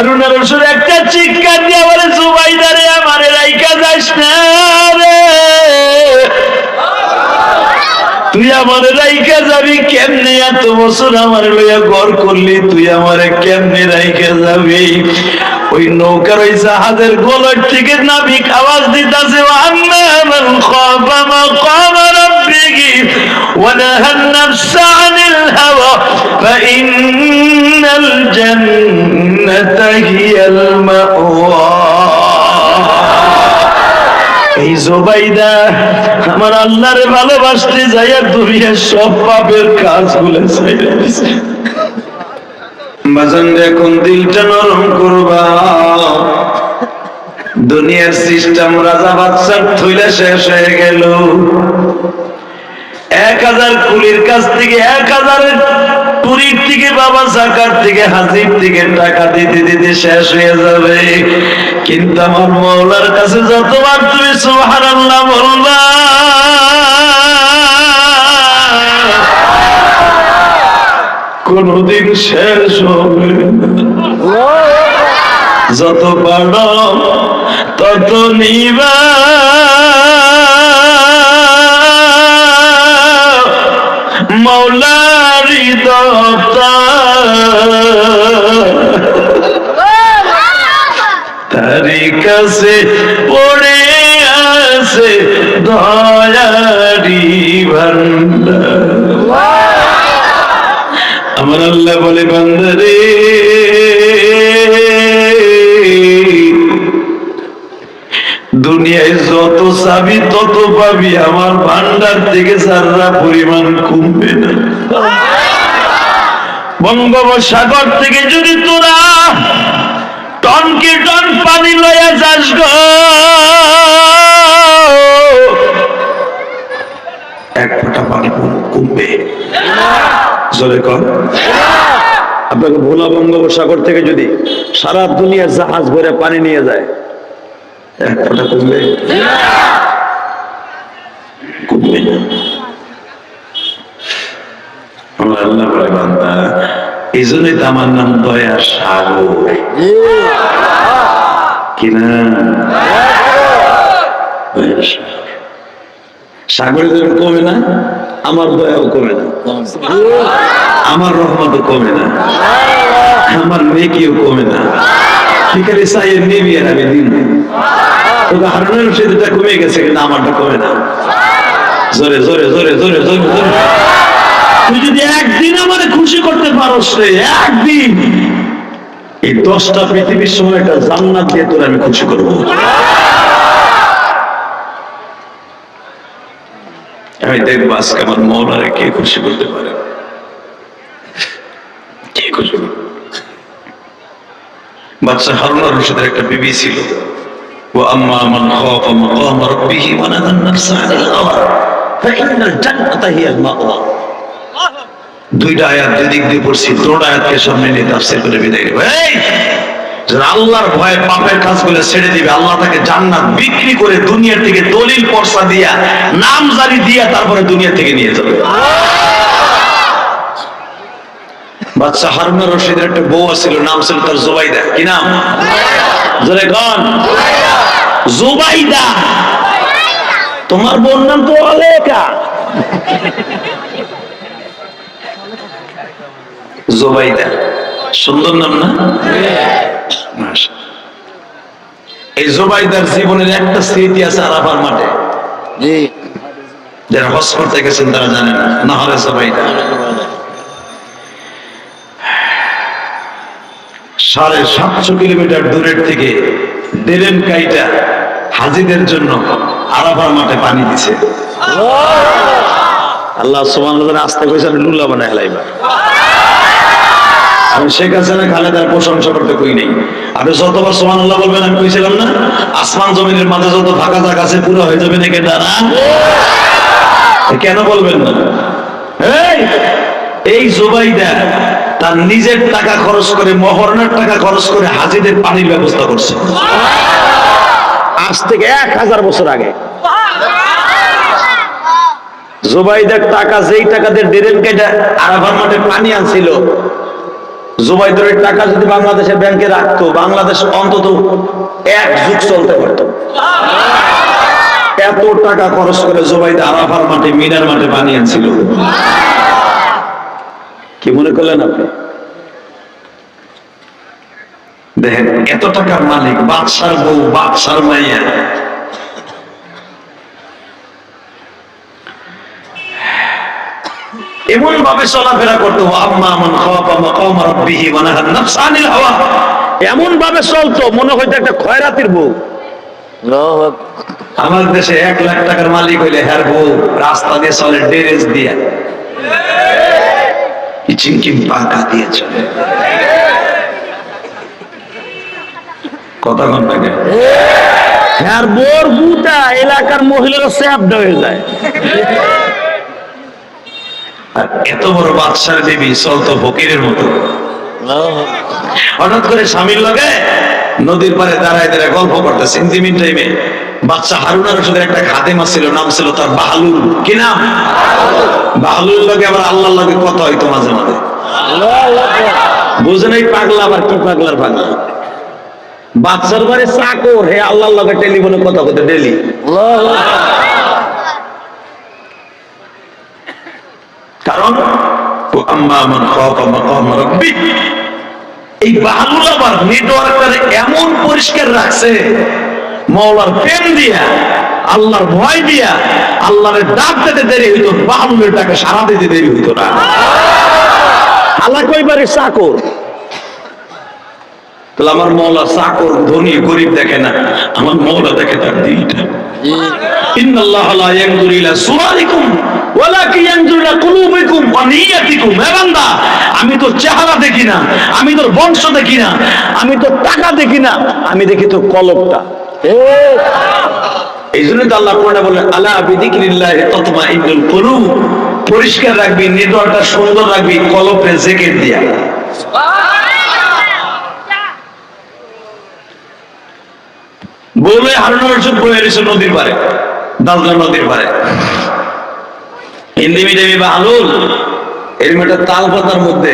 হারুন আর রশিদ একটা চিৎকার দিয়ে বলে, জুবাইদা রে, আমারে রাইখা যাস না রে, তুই আমারে রাইখা যাবি কেমনে? এত বছর আমার লইয়া ঘর করলি, তুই আমারে কেমনে রাইখা যাবি? ওই নৌকার ওই জাহাজের গোলর থেকে নাবিক আওয়াজ দিতেছে, আম্মা মান খাফা মাকাম রাব্বিহি ওয়া নাহান নাফসা আনিল হাওয়া ফাইন্নাল জান্নাতা হিয়াল মাওয়া। এই জুবাইদা আমার আল্লাহরে ভালোবাসতে যাইয়া দুনিয়ার সব পাপের কাজগুলো ছেড়ে দিয়েছে। বাজান এখন দিলটা নরম করবা, দুনিয়ার সিস্টেম রাজা বাদশার থইলা শেষ হয়ে গেল। 1000 কুলির কাছ থেকে 1000 পুরীর থেকে বাবা জাকাত থেকে হাজির থেকে টাকা দিতে দিতে শেষ হয়ে যাবে, কিন্তু আমার মাওলার কাছে যতবার তুমি সুবহানাল্লাহ বলবা কোনদিন শেষ হবে না। যত পারো তত নিবা, মাওলারি দপ্তর তারি কাছে পড়ে আছে দয়ারি ভান্ডার। আমার আল্লাহ বলে, বান্দারে দুনিয়ায় যত চাবি তত পাবি, আমার ভান্ডার থেকে সারা পরিমাণ কমবে না। বঙ্গোপসাগর থেকে যদি তোরা টনকে টন পানি লইয়া যাস গো, 1 ফোঁটা পানি কমবে? জোরে কর। আপনাকে ভোলা বঙ্গোপসাগর থেকে যদি সারা দুনিয়ার জাহাজ ভরে পানি নিয়ে যায়, 1 ফোঁটা কমবে? কমবে না। আল্লাহ বলে, বান্দা এই জন্যই তো আমার নাম দয়া সাগর। কিনা সাগরে যখন কমে না, আমার দয়াও কমে না, আমার রহমতও কমে না, আমার নেকিও কমে না। ঠিকারে চাইয়ে নেবি আর আমি দিন। তবে হারুনের সেটা কমে গেছে, কিন্তু আমারটা কমে না। জোরে জোরে জোরে জোরে জোরে জোরে। তুই যদি একদিন আমারে খুশি করতে পারোস রে, একদিন, এই 10টা পৃথিবীর সময় একটা জান্নাত দিয়ে তোর আমি খুশি করবো। আমি দেখবো আজকে আমার মৌলারে কে খুশি করতে পারে, কে খুশি। বাদশা হারুন আর রশিদের একটা বিবি ছিল, ওয়া আম্মা মান খাফা মাকাম রাব্বিহি ওয়া নাহান নাফসা আনিল হাওয়া ফাইন্নাল জান্নাতা হিয়াল মাওয়া। 2টা আয়াত দুই দিক দিয়ে পড়ছি, 3টা আয়াতকে সামনে নিয়ে তাফসীর করে বিদায় দেব। এই যারা আল্লাহর ভয়ে পাপের কাজগুলো ছেড়ে দিবে, আল্লাহ তাকে জান্নাত বিক্রি করে দুনিয়া থেকে দলিল পর্সা দিয়া নাম জারি দিয়া তারপরে দুনিয়া থেকে নিয়ে যাবে। বাদশা হারুন আর রশিদের একটা বউ ছিল, নাম ছিল তার জুবাইদা। কি নাম? জোরে কোন? জুবাইদা। তোমার বোন নাম তো আলেকা। জুবাইদা সুন্দর নাম না? এই জুবাইদার জীবনের একটা স্মৃতি আছে আরাফার মাঠে। যারা হজ করতে গেছেন তারা জানেন না হলে জুবাইদা 750 কিলোমিটার দূরের থেকে ডেরেন কাইটা হাজিদের জন্য আরাফার মাঠে পানি দিছে। আল্লাহ সুবহানাহু আস্তে কইছেন লুলা বানায় হেলাইবা। আমি শেখ হাসিনা খালেদার প্রশংসা করতে কই নেই, আপনি যতবার সুবহানাল্লাহ বলবেন আমি কইছিলাম না, আসমান জমিনের মাঝে যত ফাঁকা জায়গা আছে পুরো হয়ে যাবে নাকি দাঁড়া? কেন বলবেন না? এই জুবাইদা তার নিজের টাকা খরচ করে, মহরণের টাকা খরচ করে হাজিদের পানির ব্যবস্থা করছে আজ থেকে 1000 বছর আগে। জুবাইদার টাকা, যেই টাকা দিয়ে ডেরেন কেটে আরাফার মাঠে পানি আনছিল, জুবাইদুরের টাকা যদি বাংলাদেশের ব্যাংকে রাখতো, বাংলাদেশ অন্তত এক যুগ চলতে পারত। এত টাকা খরচ করে জুবাইদ আরাফার মাঠে, মিনার মাঠে বানিয়েছিল। কি মনে করলেন আপনি? দেখেন, এত টাকার মালিক, বাদশার বউ, বাদশার মাইয়া। এমন ভাবে চলাফেরা করতো, এমন ভাবে চলতো মনে হইতো একটা খয়রাতির বউ। আমার দেশে 1 লাখ টাকার মালিক হইলে হ্যার বউ রাস্তা দিয়ে চলে ড্রেস দিয়ে, চিনকিন পাকা দিয়ে চলে। কথা কন থাকে, হ্যার বোর বুটা এলাকার মহিলারা স্যাপড হয়ে যায়। আর এত বড় বাদশার দেবী চলতো ফকিরের মতো। হঠাৎ করে স্বামীর লগে নদীর পারে দাঁড়ায় দাঁড়ায় গল্প করতেছে। ইন্দিমিন টাইমে বাচ্চা হারুন আর রশিদের একটা খাদেমা ছিল, নাম ছিল তার বাহলুল। কি নাম? বাহলুল লগে আবার আল্লাহর লগে কথা হইতো মাঝে মাঝে। বুঝে নাই পাগলা, আবার কি পাগলার পাগলা। বাচ্চার বাড়ি চাকর, হে আল্লাহর লগে টেলিফোনে কথা বলতে ডেলি। কারণ এই বাহলুল আবার নেটওয়ার্কটারে এমন পরিষ্কার রাখছে, মওলার প্রেম দিয়া, আল্লাহর ভয় দিয়া, আল্লাহর ডাক দিতে দেরি হইতো, বাহলুলের ডাকে সাড়া দিতে দেরি হইতো না। আল্লাহ কইবারে চাকর, তাহলে আমার মওলা চাকর, ধনী গরিব দেখে না, আমার মওলা দেখে তার দিলটা। ইন্নাল্লাহ লা ইয়ানজুরু ইলা সুওয়ারিকুম ওয়ালাকিন ইয়ানজুরু ইলা কুলুবিকুম ওয়া নিয়াতিকুম। হে বান্দা, আমি তোর চেহারা দেখি না, আমি তোর বংশ দেখি না, আমি তোর টাকা দেখি না, আমি দেখি তোর কলবটা। এই জন্য তো আল্লাহ কোরআনে বলেন, আলা বিযিকরিল্লাহি তাতমাইন্নুল কুলুব। পরিষ্কার রাখবি, নেটওয়ার্কটা সুন্দর রাখবি, কলবে জিকির দিয়া। বলে হারুন রশিদ বয়ে রয়েছে নদীর পারে, দালদা নদীর পারে। হিন্দি মিডিয়ামে বাহলুল এর মেয়েটা তাল পাতার মধ্যে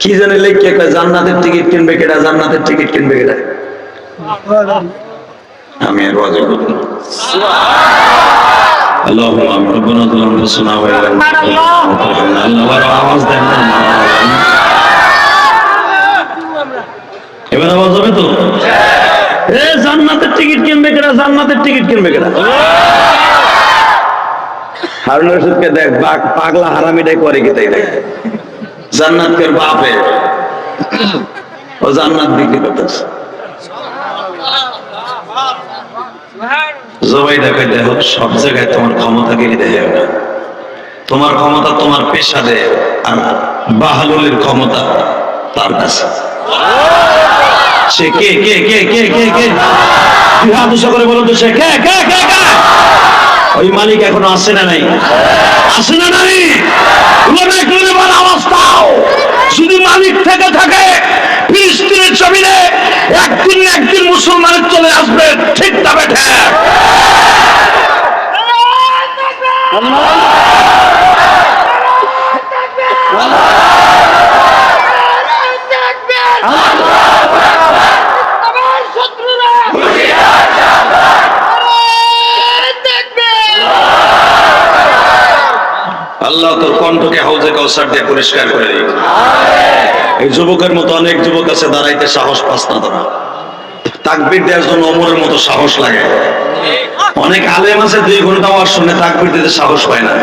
কি জানে লেখকে একটা জান্নাতের টিকিট কিনবে কেটা, জান্নাতের টিকিট কিনবে কেটা। আমি আর ওয়াজ করব না। আল্লাহুম্মা রাব্বানা যালামনা আনফুসানা ওয়া ইল্লাম আল্লাহর আওয়াজ দেন না। এবার আওয়াজ হবে তো? এ জান্নাতের টিকিট কিনবে কেটা, জান্নাতের টিকিট কিনবে কেটা। হারুন রশিদকে দেখ, পাগলা হারামিটাই করে কি তাই দেখ। জান্নাতের বাপে ও জান্নাত বিক্রি করতেছে। জুবাইদা কই, দেখো সব জায়গায় তোমার ক্ষমতাগিরি দেয় না, তোমার ক্ষমতা তোমার পেশা দেয়, আর বাহলুলের ক্ষমতা তার কাছে। সে কে কে কে কে কে কে করে বলুন তো, সে কে কে কে কে? ওই মালিক এখনো আসে না নাই? আসে না নাই? অবস্থাও যদি মালিক থেকে থাকে, ফিলিস্তিনের জমিনে একদিন একদিন মুসলমানের চলে আসবে। ঠিক না বেঠে? আল্লাহ তোর কণ্ঠকে হাউজে কাউসার দিয়ে পরিষ্কার করে দিই। এই যুবকের মতো অনেক যুবক আছে, দাঁড়াইতে সাহস পাস না তোরা। তাকবীর দেওয়ার জন্য ওমরের মতো সাহস লাগে। অনেক আলেম আছে 2 ঘন্টা আওয়াজ শুনে তাকবীর দিতে সাহস পায় না।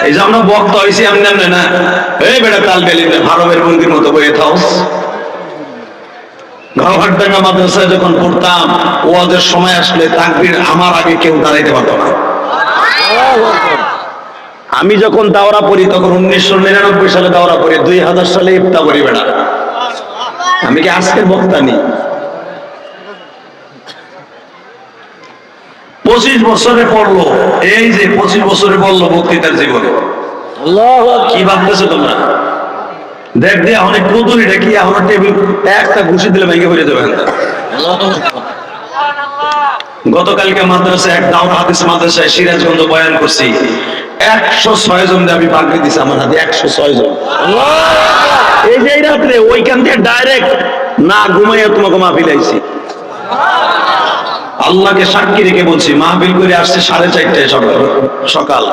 এই যে আমরা বক্তা হইছি এমনি এমনি না, এই বেটা তাল বেলি ভারবের বন্দির মতো বইয়ে থাকস। ঘাটডাঙ্গা মাদ্রাসায় যখন পড়তাম, ওয়াজের সময় আসলে তাকবীর আমার আগে কেউ দাঁড়াইতে পারতো না। আমি যখন দাওরা পড়ি তখন 1999 সালে দাওরা পড়ি, 2000 সালে ইফতা পড়ি বেড়া। আমি কি আজকের বক্তা নি? 25 বছরে পড়লো, এই যে 25 বছরে পড়লো বক্তৃতার জীবনে। কি ভাবতেছো তোমরা? দেখ দিয়ে অনেক নতুন, এটা কি এখন টেবিল একটা ঘুষি দিলে ভেঙে পড়ে যাবে। গতকালকে মাদ্রাসায়, এক দাওরা হাদিস মাদ্রাসায় সিরাজগঞ্জ বয়ান করছি। 106 জন আমি পাগড়ি দিছি আমার হাতে, 106 জন। এই যে এই রাত্রে ওইখান থেকে ডাইরেক্ট না ঘুমাইয়া তোমাকে মাহফিল আইছি। আল্লাহকে সাক্ষী রেখে বলছি, মাহফিল করে আসছে 4:30টায় সকাল,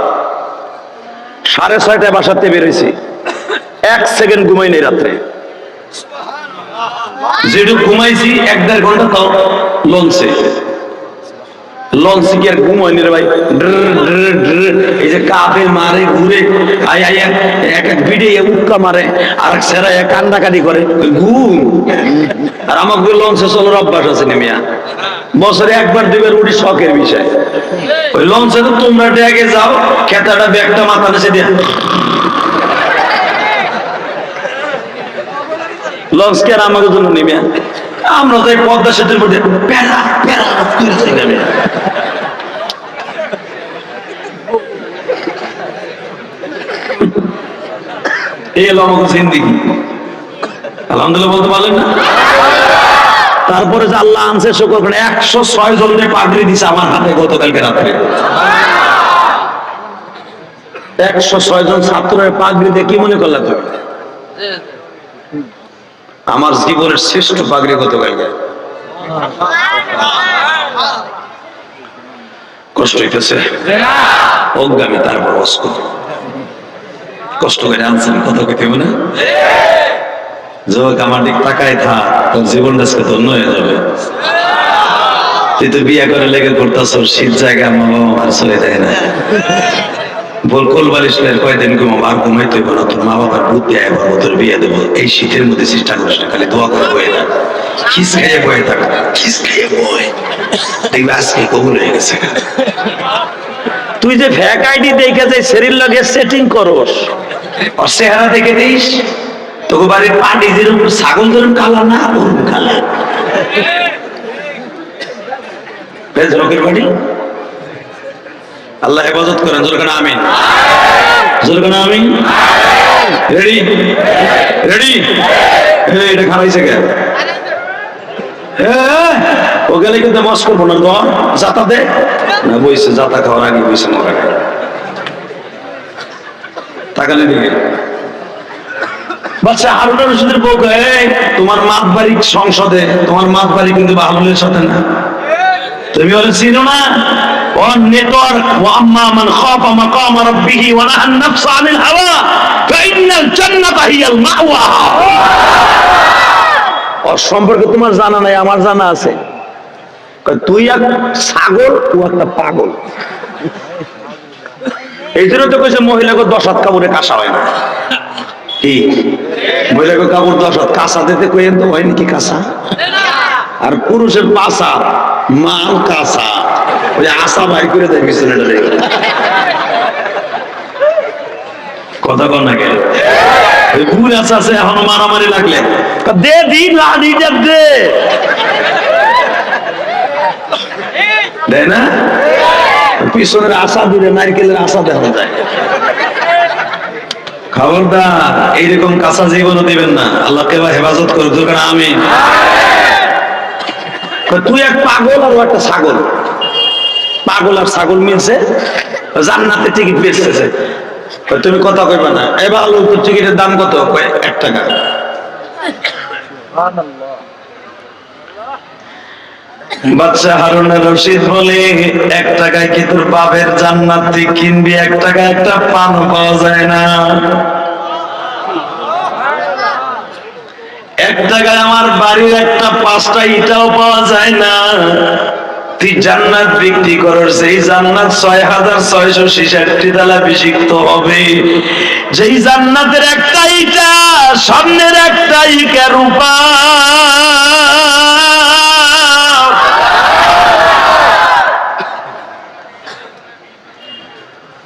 6:30টায় বাসাতে বেরোইছি, 1 সেকেন্ড ঘুমাই নেই রাত্রে। যেটুকু ঘুমাইছি 1-1.5 ঘন্টা তাও লঞ্চে। লঞ্চে কি আর ঘুম হয়নি রে ভাই? এই যে কাপে মারে ঘুরে, এক ভিড়ে উক্কা মারে, আর এক সেরা কান্দাকাটি করে, ঘুম। আর আমাকে লঞ্চে চলার অভ্যাস আছে নেমিয়া, বছরে 1-2 বার উঠি, শখের বিষয়। ওই লঞ্চে তো তোমরা ডেকে যাও, খেতাটা ব্যাগটা মাথা নিচে দিয়ে লঞ্চ কে আর আমাকে জন্য নেমিয়া, আমরা তো এই পদ্মা সেতুর মধ্যে প্যারা প্যারা করে নেমে। এই এলো আমাকে জিন্দিগি, আলহামদুলিল্লাহ বলতে পারলেন না? তারপরে যে আল্লাহ আনছে শুকর করে 106 জনের পাগড়ি দিছে আমার হাতে গতকালকে রাত্রে। 106 জন ছাত্রের পাগড়ি দিয়ে কি মনে করলা তুমি? আমার জীবনের শ্রেষ্ঠ পাগড়ি গতকালকে। কষ্ট হইতেছে অজ্ঞামী, তারপর কষ্ট করে আনছেন, কথা কইতে না যুবক, আমার দিক তাকায় থাক, তোর জীবনটা আজকে ধন্য হয়ে যাবে। তুই তো বিয়ে করে লেগে করতেছ, শীত জায়গা মা বাবা মার চলে যায় না, বল কোলবালিশ কয়দিন ঘুমাবো, আর ঘুমাইতে হইব না, তোর মা বাবার বুদ্ধি আইব, তোর বিয়ে দেবো। এই শীতের মধ্যে চেষ্টা করিস না, খালি দোয়া করে বয়ে থাক, খিস খাইয়ে বয়ে থাক, খিস খাইয়ে বয়ে দেখবে আজকে কবুল হয়ে গেছে। তুই যে ফ্যাক আইডি দেখে যাই শরীর লগে সেটিং করস, আর চেহারা দেখে দিস তোকে বাড়ির পাটি যেরকম ছাগল যেরকম কালা না, ওরকম কালা লোকের বাড়ি। আল্লাহ হেফাজত করেন, জোরকানা আমিন, জোরকানা আমিন। রেডি রেডি, এটা খারাইছে কে? ও গেলে কিন্তু মস করবো না, তো জাতা দে না, বইছে জাতা খাওয়ার আগে বইছে মরা তাকালে দিকে। বাচ্চা হারুন রশিদের বউ, তোমার মাতবাড়ি সংসদে, তোমার মাতবাড়ি কিন্তু বাহুলের সাথে না, তুমি বলে চিনো না? নেটওয়ার্ক ওয়াম্মা মান খাফা মাকাম রাব্বিহি ওয়া নাহা আন-নাফসা আনিল হাওয়া ফাইন্নাল জান্নাতা হিয়াল মাওয়া। ওর সম্পর্কে তোমার জানা নাই, আমার জানা আছে। তুই এক ছাগল, ও একটা পাগল। এই জন্য তো কইছে মহিলাকে 10 হাত কাপড়ে কাঁসা হয় না। কি মহিলাকে কাপড় 10 হাত কাঁসা দিতে কইেন তো হয় নাকি কাঁসা? আর পুরুষের পাশা মাল কাঁসা, ওই আশা বাই করে দেয় বিছানাটা রেখে। কথা কন না কেন? ওই ভুল আছে এখনো মারামারি লাগলে দে দিন লাড়ি দে দেয় না, পিছনের আশা দিলে নারকেলের আশা দেখা যায়। খবরদার এইরকম কাঁচা জীবনও দিবেন না, আল্লাহকে হেফাজত করুক, দোকান আমি। তুই এক পাগল আর একটা ছাগল, পাগল আর ছাগল মিলছে, জান্নাতে টিকিট বেচতেছে। তুমি কথা কইবা না, এবার আলুর টিকিটের দাম কত? 1 টাকা। বাদশা হারুন রশিদ বলে, 1 টাকায় কি তোর বাপের জান্নাত তুই কিনবি? 1 টাকায় একটা পান পাওয়া যায় না। 1 টাকায় আমার বাড়ির একটা 5টা ইটাও পাওয়া যায় না। তুই জান্নাত বিক্রি করস, সেই জান্নাত 6666 তালা বিশিষ্ট হবে। যেই জান্নাতের একটা ইটা সামনের একটা ইটা রূপা।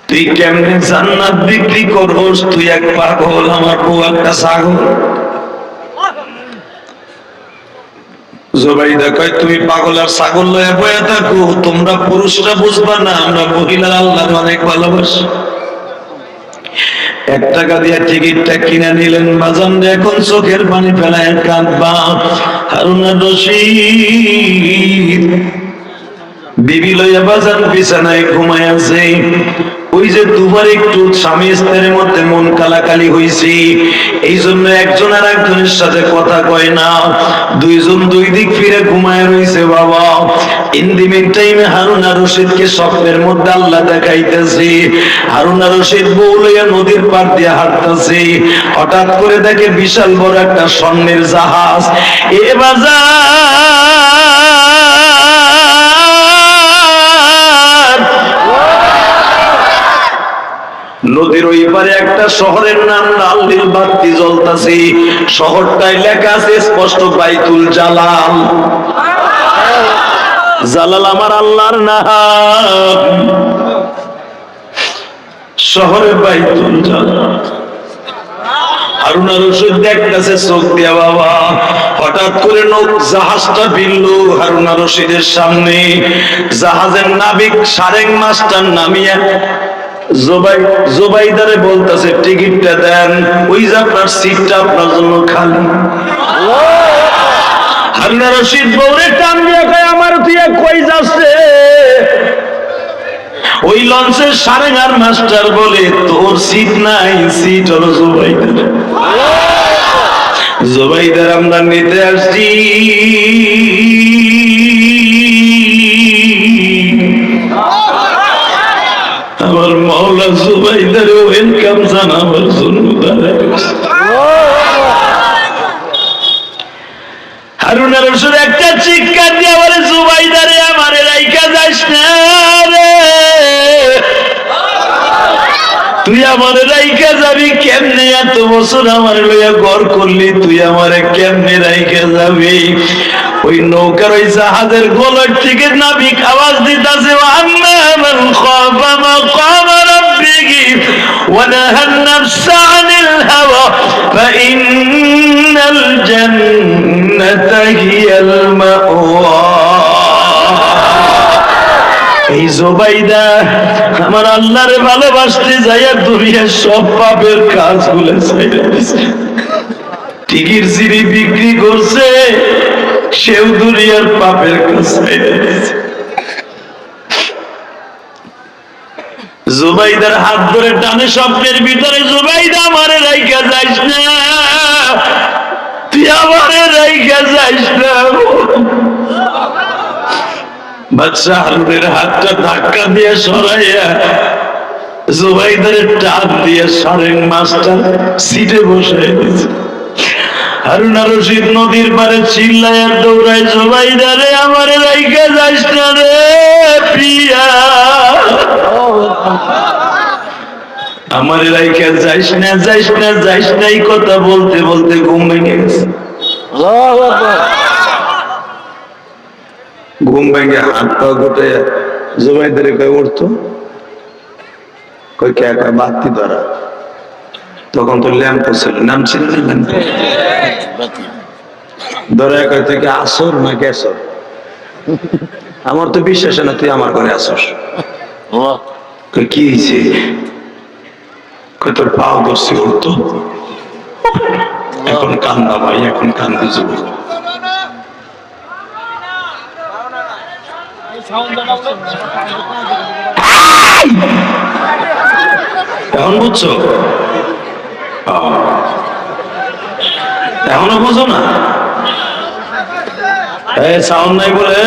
তুই কেমনে জান্নাত বিক্রি করস? তুই এক পাগল, আমার বউ একটা ছাগল। জোবাইদা কয়, তুমি পাগল আর ছাগল লয়ে বয়ে থাকো, তোমরা পুরুষরা বুঝবা না, আমরা মহিলার আল্লাহর অনেক ভালোবাসি। 1 টাকা দিয়ে টিকিটটা কিনে নিলেন বাজান, এখন চোখের পানি ফেলায় কাঁদবা। হারুন রশিদ বিবি লইয়া বাজান বিছানায় ঘুমায় আছে। ওই ওই যে দুবার একটু স্বামী স্ত্রীর মধ্যে মন কালাকালি হয়েছে, এই জন্য একজন আর একজনের সাথে কথা কয় না, দুইজন দুই দিক ফিরে ঘুমায় রয়েছে বাবা। ইন দি মিন টাইমে হারুন আর রশিদকে স্বপ্নের মধ্যে আল্লাহ দেখাইতেছে। হারুন আর রশিদ বউ লইয়া নদীর পার দিয়ে হাঁটতেছে, হঠাৎ করে দেখে বিশাল বড় একটা স্বর্ণের জাহাজ। এ বাজার, নদীর ওই পারে একটা শহরের নাম লাল নীল বাতি জ্বলতাছে, শহরটায় লেখা আছে স্পষ্ট বাইতুল জালাল। জালাল আমার আল্লাহর নাম, শহরে বাইতুল জালাল। হারুন আর রশিদ দেখতেছে চোখ দিয়া বাবা। হঠাৎ করে জাহাজটা ভিড়ল হারুন আর রশিদের সামনে। জাহাজের নাবিক সারেং মাস্টার নামিয়ে জোবাইদারে বলতেছে টিকিটটা দেন, ওই যে আপনার সিটটা আপনার জন্য খালি। হারুন আর রশিদ বউরে টান দিয়ে কয় আমার তুই কই যাচ্ছে? ওই লঞ্চের সারেঙ্গার মাস্টার বলে তোর সিট নাই, সিট হলো জোবাইদার। জোবাইদার আমরা নিতে আসছি। আমার মাওলা জুবাইদারে ওয়েলকাম জানাবার জন্য হারুন আর রশিদ একটা চিৎকার দিয়ে বলে জুবাইদারে আমারে রাইখা যাস না রে, তুই আমারে রাইখা যাবি কেমনে? এত বছর আমার লইয়া ঘর করলি, তুই আমারে কেমনে রাইখা যাবি? ওই নৌকার ওই জাহাজের গোলার থেকে নাবিক আওয়াজ দিতেছে আম্মা মান খাফা মাকাম রাব্বিহি ওয়া নাহান নাফসা আনিল হাওয়া ফাইন্নাল জান্নাতা হিয়াল মাওয়া। এই জোবাইদা আমার আল্লাহরে ভালোবাসতে যাইয়া দুনিয়ার সব পাপের কাজগুলো ছেড়ে দিয়েছে। টিকির সিঁড়ি বিক্রি করছে, সেও দুনিয়ার পাপের কাজ ছেড়ে দিয়েছে। জুবাইদার হাত ধরে টানে স্বপ্নের ভিতরে, জুবাইদা আমারে রাইখা যাইস না, তুই আমারে রাইখা যাইস না। বাদশা হারুনের হাতটা ধাক্কা দিয়ে সরাইয়া জুবাইদারের টান দিয়ে সারেং মাস্টার সিটে বসে দিয়েছে। হারুন আর রশিদ নদীর পারে চিল্লায়া দৌড়ায় জুবাইদারে আমারে রাইখা যাইস না রে প্রিয়া, আমারে রাইখা যাইস না, যাইস না, যাইস না। এই কথা বলতে বলতে ঘুম ভেঙে গেছে। ঘুম ভেঙে হাত পা গোটে জুবাইদারে কয় উঠতো, কই কে কয় বাতি ধরা। তখন তো ল্যাম্প ছিল, নাম ছিল না ল্যাম্প। ধরে কয় তুই কি আসর না গেছর? আমার তো বিশ্বাস না তুই আমার ঘরে আসস। কই কি হয়েছে? কই তোর পাও ধরছি উঠতো। এখন কান্দা ভাই, এখন কান্দি যাবো। এখন বুঝছো? এখনো বুঝো না? সাউন্ড নাই বলে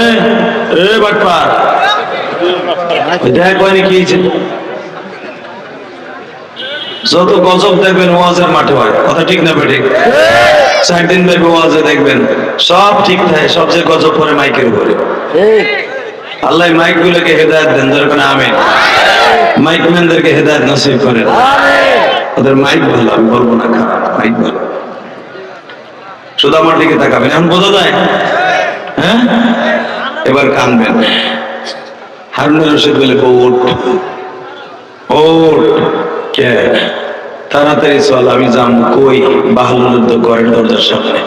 বাটপার দেখ কয়নি কি হয়েছে। যত গজব দেখবেন ওয়াজের মাঠে হয়, কথা ঠিক না ঠিক? 4 দিন ব্যাপী ওয়াজে দেখবেন সব ঠিক থাকে, সব যে গজব পরে মাইকের উপরে। আল্লাহ মাইক গুলোকে হেদায়েত দেন, যেরকম আমিন। মাইক ম্যানদেরকে হেদায়েত নসিব করেন। ওদের মাইক ভালো, আমি বলবো না খারাপ, মাইক ভালো। শুধু আমার দিকে তাকাবেন, এখন বোঝা যায়? হ্যাঁ, এবার কানবেন। হারুন আর রশিদ বলে ওঠ ওঠ, কে তাড়াতাড়ি চল, আমি যাবো। কই? বাহলুলের তো ঘরের দরজার সামনে।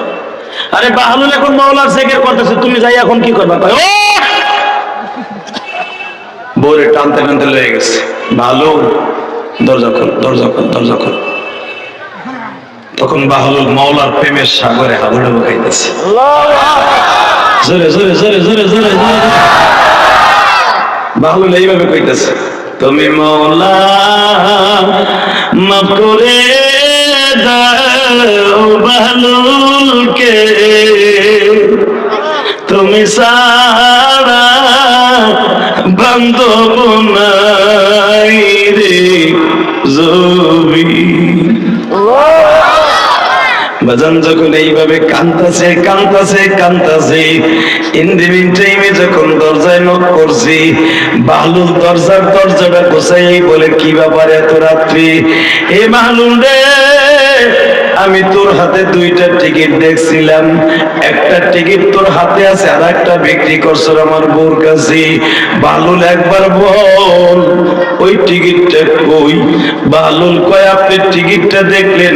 আরে বাহলুল এখন মাওলার জিকির করতেছে, তুমি যাই এখন কি করবা? বউরে টানতে টানতে লেগে গেছে। ভালো, দরজা খোল, দরজা খোল, দরজা খোল। তখন বাহলুল মাওলার প্রেমের সাগরে হাবুডুবু বকাইতেছে, জোরে জোরে জোরে জোরে জোরে জোরে। বাহলুল এইভাবে কইতেছে, তুমি মওলা মাফ করে দাও বাহলুলকে, তুমি সারা বান্ধব নাই রে জমিন। বাজান যখন এইভাবে কান্তাছে ইন দি মিন টাইমে যখন দরজায় নক করছি, বাহলুল দরজাটা গোছাই বলে, কি ব্যাপার এত রাত্রি? এ বাহলুল রে, আমি তোর হাতে 2টা টিকিট দেখছিলাম, একটা টিকিট তোর হাতে আছে, আর একটা বিক্রি করছো আমার বউর কাছে। বাহলুল একবার বল ওই টিকিটটা কই? বাহলুল কয়, আপনি টিকিটটা দেখলেন?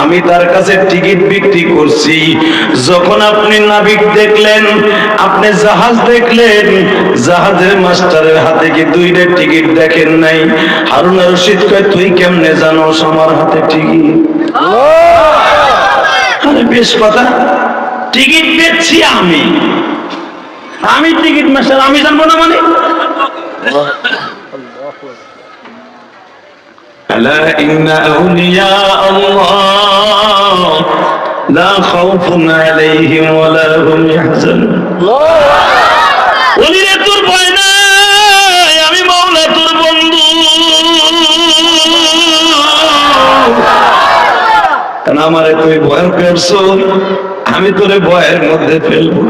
আমি তার কাছে টিকিট বিক্রি করছি। যখন আপনি নাবিক দেখলেন, আপনি জাহাজ দেখলেন, জাহাজের মাস্টারের হাতে কি 2টা টিকিট দেখেন নাই? হারুন আর রশিদ কয়, তুই কেমনে জানোস আমার হাতে টিকিট? আরে বেশ কথা, টিকিট বেচছি আমি টিকিট মাস্টার, আমি জানবো না মানে? আলা ইন্না আউলিয়া আল্লাহ লা খাউফুন আলাইহিম ওয়া লা হুম ইয়াহজানুন। ওলিরে তোর ভয় নাই, আমি মাওলা তোর বন্ধু। আমারে তুই ভয় করছো, আমি তোরে ভয়ের মধ্যে ফেলবো।